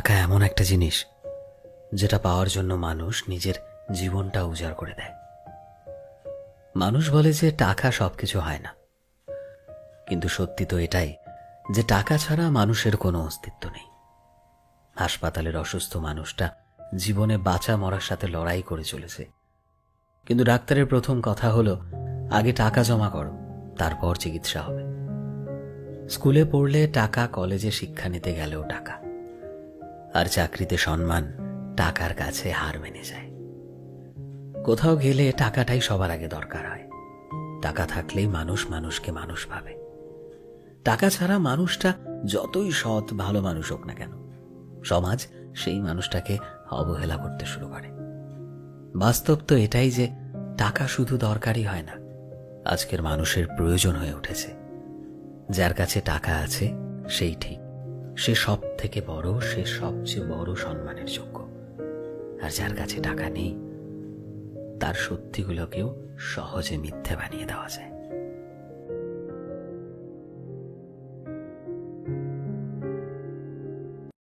টাকা এমন একটা জিনিস যেটা পাওয়ার জন্য মানুষ নিজের জীবনটা উজাড় করে দেয়। মানুষ বলে যে টাকা সবকিছু হয় না, কিন্তু সত্যি তো এটাই যে টাকা ছাড়া মানুষের কোনো অস্তিত্ব নেই। হাসপাতালের অসুস্থ মানুষটা জীবনে বাঁচা মরার সাথে লড়াই করে চলেছে, কিন্তু ডাক্তারের প্রথম কথা হলো আগে টাকা জমা করো, তারপর চিকিৎসা হবে। স্কুলে পড়লে টাকা, কলেজে শিক্ষা নিতে গেলেও টাকা, আর চাকরিতে সম্মান টাকার কাছে হার মেনে যায়। কোথাও গেলে টাকাটাই সবার আগে দরকার হয়। টাকা থাকলেই মানুষ মানুষকে মানুষ ভাবে। টাকা ছাড়া মানুষটা যতই সৎ ভালো মানুষ হোক না কেন, সমাজ সেই মানুষটাকে অবহেলা করতে শুরু করে। বাস্তব তো এটাই যে টাকা শুধু দরকারই হয় না, আজকের মানুষের প্রয়োজন হয়ে উঠেছে। যার কাছে টাকা আছে সেই ঠিক, সে সব থেকে বড়, সে সবচেয়ে বড় সম্মানের যোগ্য। আর যার কাছে টাকা নেই, তার সত্যিগুলোকেও সহজে মিথ্যে বানিয়ে দেওয়া যায়।